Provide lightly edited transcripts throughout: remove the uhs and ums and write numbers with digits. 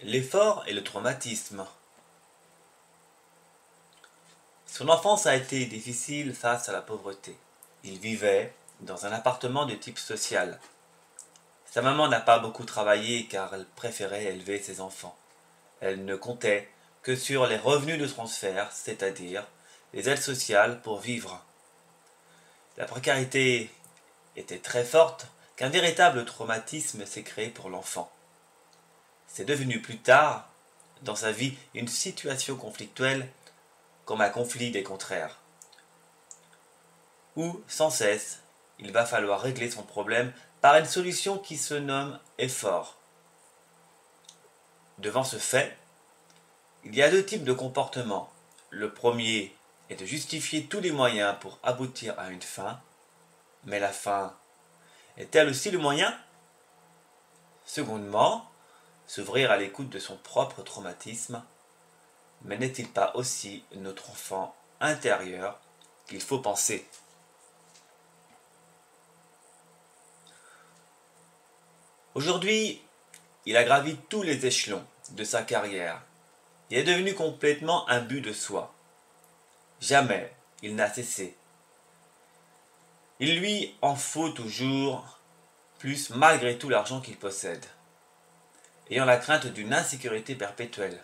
L'effort et le traumatisme. Son enfance a été difficile face à la pauvreté. Il vivait dans un appartement de type social. Sa maman n'a pas beaucoup travaillé car elle préférait élever ses enfants. Elle ne comptait que sur les revenus de transfert, c'est-à-dire les aides sociales pour vivre. La précarité était très forte qu'un véritable traumatisme s'est créé pour l'enfant. C'est devenu plus tard, dans sa vie, une situation conflictuelle comme un conflit des contraires, où, sans cesse, il va falloir régler son problème par une solution qui se nomme effort. Devant ce fait, il y a deux types de comportements. Le premier est de justifier tous les moyens pour aboutir à une fin, mais la fin est-elle aussi le moyen? Secondement, s'ouvrir à l'écoute de son propre traumatisme, mais n'est-il pas aussi notre enfant intérieur qu'il faut penser? Aujourd'hui, il a gravi tous les échelons de sa carrière. Il est devenu complètement imbu de soi. Jamais il n'a cessé. Il lui en faut toujours plus malgré tout l'argent qu'il possède, ayant la crainte d'une insécurité perpétuelle.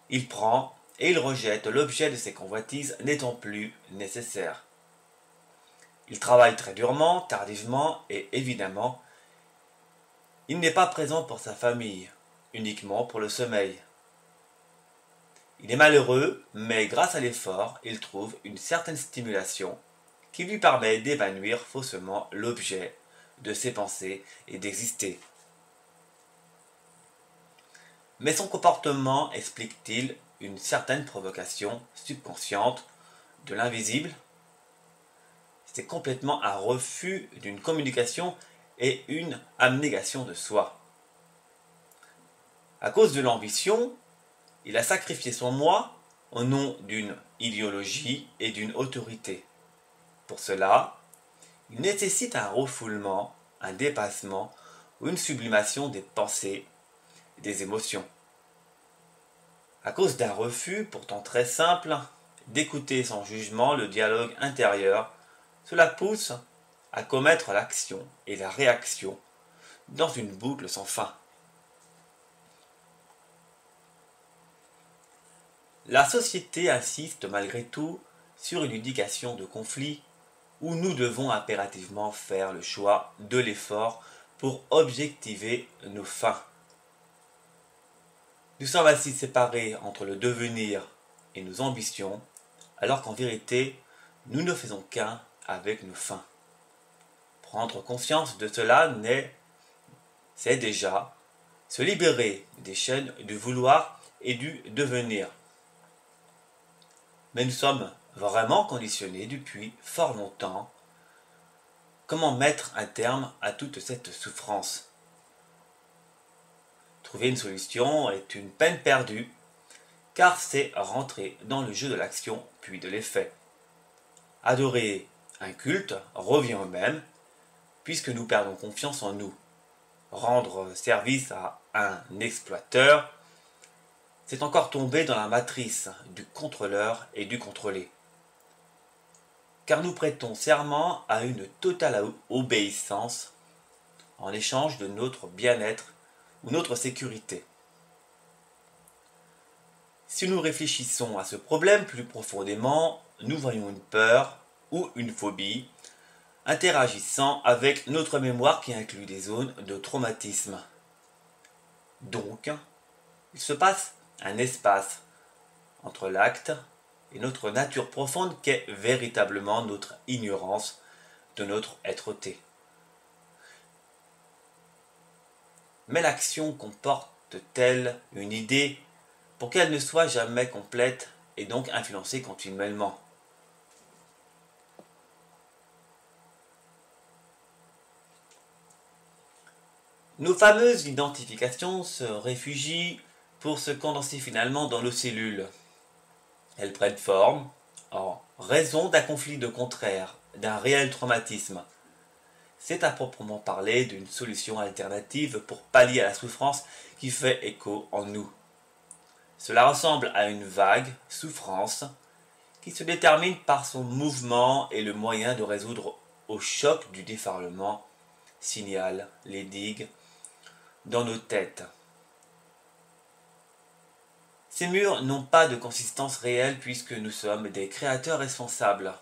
Il prend et il rejette l'objet de ses convoitises n'étant plus nécessaire. Il travaille très durement, tardivement et évidemment, il n'est pas présent pour sa famille, uniquement pour le sommeil. Il est malheureux, mais grâce à l'effort, il trouve une certaine stimulation qui lui permet d'évanouir faussement l'objet de ses pensées et d'exister. Mais son comportement explique-t-il une certaine provocation subconsciente de l'invisible? C'est complètement un refus d'une communication et une abnégation de soi. À cause de l'ambition, il a sacrifié son moi au nom d'une idéologie et d'une autorité. Pour cela, il nécessite un refoulement, un dépassement ou une sublimation des pensées et des émotions. À cause d'un refus, pourtant très simple, d'écouter sans jugement le dialogue intérieur, cela pousse à commettre l'action et la réaction dans une boucle sans fin. La société insiste malgré tout sur une éducation de conflit où nous devons impérativement faire le choix de l'effort pour objectiver nos fins. Nous sommes ainsi séparés entre le devenir et nos ambitions, alors qu'en vérité, nous ne faisons qu'un avec nos fins. Prendre conscience de cela c'est déjà se libérer des chaînes du vouloir et du devenir. Mais nous sommes vraiment conditionnés depuis fort longtemps. Comment mettre un terme à toute cette souffrance? Trouver une solution est une peine perdue, car c'est rentrer dans le jeu de l'action puis de l'effet. Adorer un culte revient au même, puisque nous perdons confiance en nous. Rendre service à un exploiteur, c'est encore tomber dans la matrice du contrôleur et du contrôlé. Car nous prêtons serment à une totale obéissance en échange de notre bien-être ou notre sécurité. Si nous réfléchissons à ce problème plus profondément, nous voyons une peur ou une phobie interagissant avec notre mémoire qui inclut des zones de traumatisme. Donc, il se passe un espace entre l'acte et notre nature profonde qu'est véritablement notre ignorance de notre être-té. Mais l'action comporte-t-elle une idée pour qu'elle ne soit jamais complète et donc influencée continuellement? Nos fameuses identifications se réfugient pour se condenser finalement dans nos cellules. Elles prennent forme en raison d'un conflit de contraires, d'un réel traumatisme. c'est à proprement parler d'une solution alternative pour pallier à la souffrance qui fait écho en nous. Cela ressemble à une vague souffrance qui se détermine par son mouvement et le moyen de résoudre au choc du déferlement, signale les digues dans nos têtes. Ces murs n'ont pas de consistance réelle puisque nous sommes des créateurs responsables.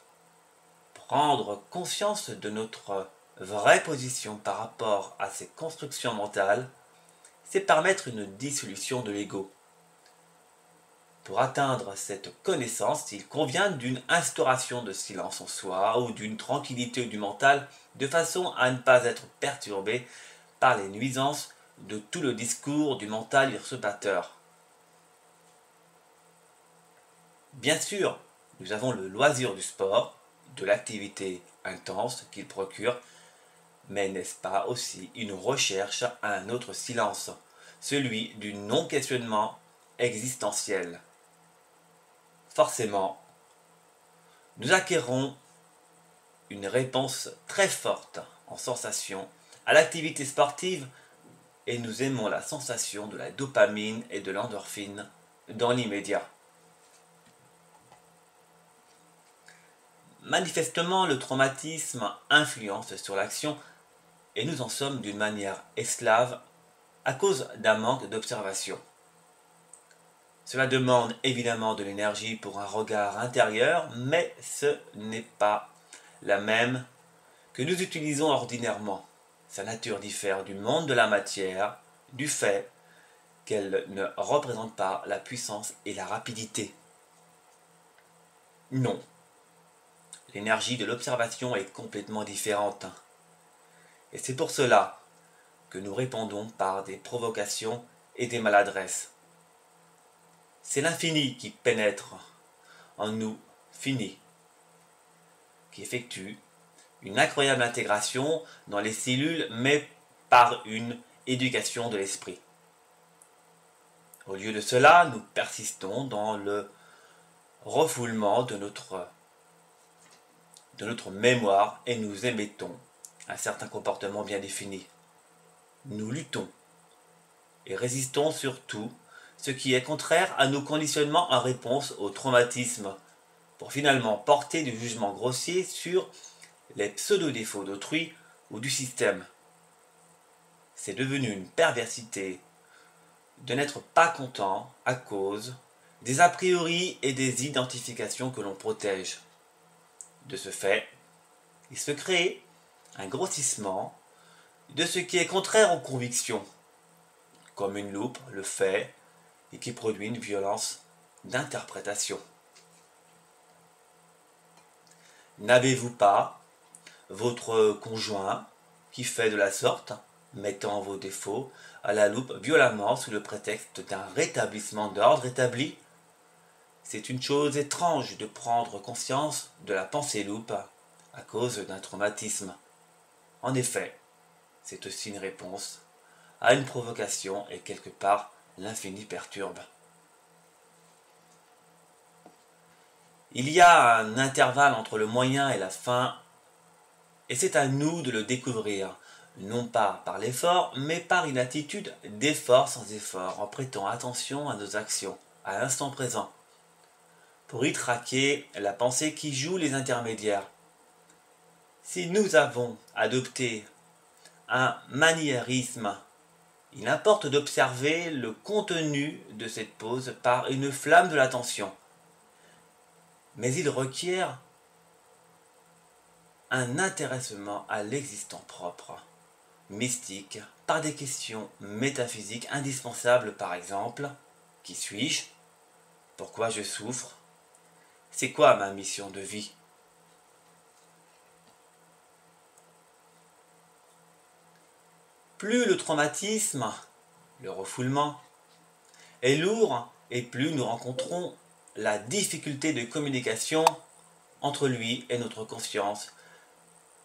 Prendre conscience de notre vraie position par rapport à ces constructions mentales, c'est permettre une dissolution de l'ego. Pour atteindre cette connaissance, il convient d'une instauration de silence en soi ou d'une tranquillité du mental de façon à ne pas être perturbé par les nuisances de tout le discours du mental usurpateur. Bien sûr, nous avons le loisir du sport, de l'activité intense qu'il procure, mais n'est-ce pas aussi une recherche à un autre silence, celui du non-questionnement existentiel? Forcément, nous acquérons une réponse très forte en sensation à l'activité sportive et nous aimons la sensation de la dopamine et de l'endorphine dans l'immédiat. Manifestement, le traumatisme influence sur l'action et nous en sommes d'une manière esclave à cause d'un manque d'observation. Cela demande évidemment de l'énergie pour un regard intérieur, mais ce n'est pas la même que nous utilisons ordinairement. Sa nature diffère du monde de la matière, du fait qu'elle ne représente pas la puissance et la rapidité. Non, l'énergie de l'observation est complètement différente. Et c'est pour cela que nous répondons par des provocations et des maladresses. C'est l'infini qui pénètre en nous finis, qui effectue une incroyable intégration dans les cellules, mais par une éducation de l'esprit. Au lieu de cela, nous persistons dans le refoulement de notre mémoire et nous émettons un certain comportement bien défini. Nous luttons et résistons surtout ce qui est contraire à nos conditionnements en réponse au traumatisme, pour finalement porter du jugement grossier sur les pseudo-défauts d'autrui ou du système. C'est devenu une perversité de n'être pas content à cause des a priori et des identifications que l'on protège. De ce fait, il se crée un grossissement de ce qui est contraire aux convictions, comme une loupe le fait et qui produit une violence d'interprétation. N'avez-vous pas votre conjoint qui fait de la sorte, mettant vos défauts à la loupe violemment sous le prétexte d'un rétablissement d'ordre établi? C'est une chose étrange de prendre conscience de la pensée loupe à cause d'un traumatisme. En effet, c'est aussi une réponse à une provocation et quelque part l'infini perturbe. Il y a un intervalle entre le moyen et la fin, et c'est à nous de le découvrir, non pas par l'effort, mais par une attitude d'effort sans effort, en prêtant attention à nos actions, à l'instant présent, pour y traquer la pensée qui joue les intermédiaires. Si nous avons adopté un maniérisme, il importe d'observer le contenu de cette pause par une flamme de l'attention. Mais il requiert un intéressement à l'existant propre, mystique, par des questions métaphysiques indispensables par exemple. Qui suis-je? Pourquoi je souffre? C'est quoi ma mission de vie? Plus le traumatisme, le refoulement, est lourd et plus nous rencontrons la difficulté de communication entre lui et notre conscience,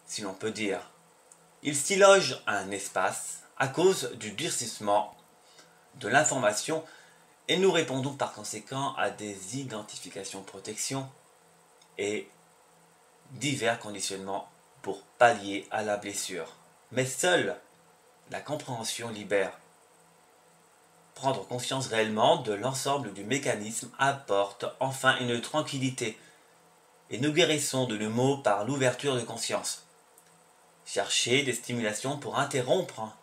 si l'on peut dire. Il s'y loge un espace à cause du durcissement de l'information et nous répondons par conséquent à des identifications protection et divers conditionnements pour pallier à la blessure. Mais seule la compréhension libère. Prendre conscience réellement de l'ensemble du mécanisme apporte enfin une tranquillité, et nous guérissons de nos maux par l'ouverture de conscience. Chercher des stimulations pour interrompre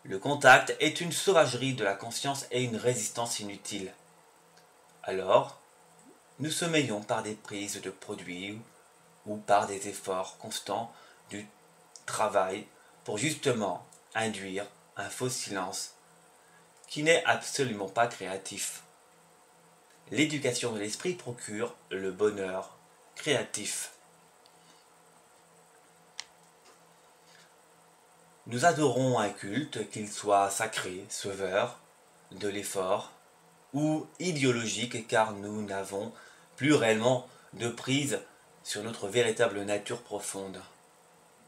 le contact est une sauvagerie de la conscience et une résistance inutile. Alors, nous sommeillons par des prises de produits ou par des efforts constants du travail pour justement induire un faux silence qui n'est absolument pas créatif. L'éducation de l'esprit procure le bonheur créatif. Nous adorons un culte, qu'il soit sacré, sauveur, de l'effort, ou idéologique, car nous n'avons plus réellement de prise sur notre véritable nature profonde.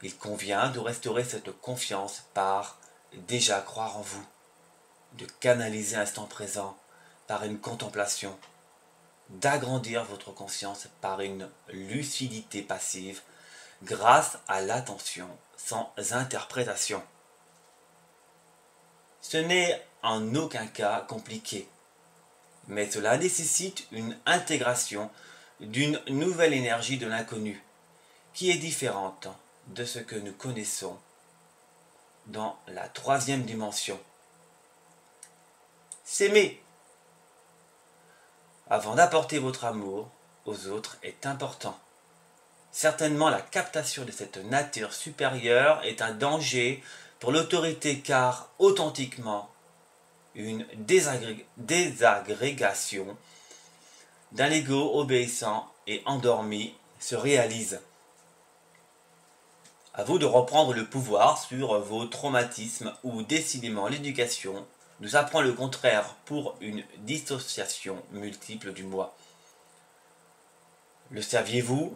Il convient de restaurer cette confiance par déjà croire en vous, de canaliser l'instant présent par une contemplation, d'agrandir votre conscience par une lucidité passive grâce à l'attention sans interprétation. Ce n'est en aucun cas compliqué, mais cela nécessite une intégration d'une nouvelle énergie de l'inconnu, qui est différente de ce que nous connaissons dans la troisième dimension. S'aimer avant d'apporter votre amour aux autres est important. Certainement, la captation de cette nature supérieure est un danger pour l'autorité, car authentiquement, une désagrégation d'un ego obéissant et endormi se réalise. À vous de reprendre le pouvoir sur vos traumatismes, où décidément l'éducation nous apprend le contraire pour une dissociation multiple du moi. Le saviez-vous ?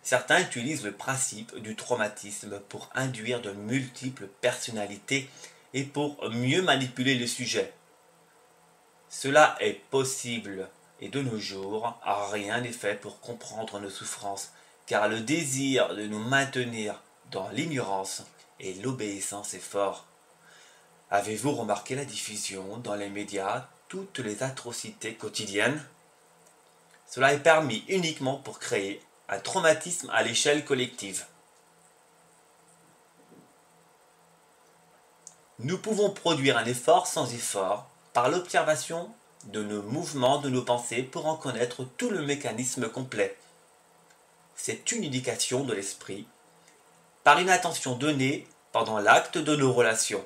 Certains utilisent le principe du traumatisme pour induire de multiples personnalités et pour mieux manipuler le sujet. Cela est possible et de nos jours, rien n'est fait pour comprendre nos souffrances, car le désir de nous maintenir dans l'ignorance et l'obéissance est fort. Avez-vous remarqué la diffusion dans les médias, toutes les atrocités quotidiennes ? Cela est permis uniquement pour créer un traumatisme à l'échelle collective. Nous pouvons produire un effort sans effort par l'observation de nos mouvements, de nos pensées, pour en connaître tout le mécanisme complet. C'est une indication de l'esprit par une attention donnée pendant l'acte de nos relations.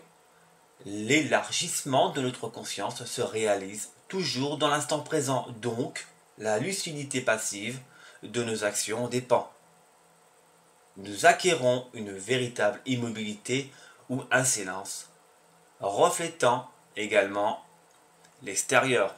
L'élargissement de notre conscience se réalise toujours dans l'instant présent, donc la lucidité passive de nos actions dépend. Nous acquérons une véritable immobilité ou un silence, reflétant également l'extérieur.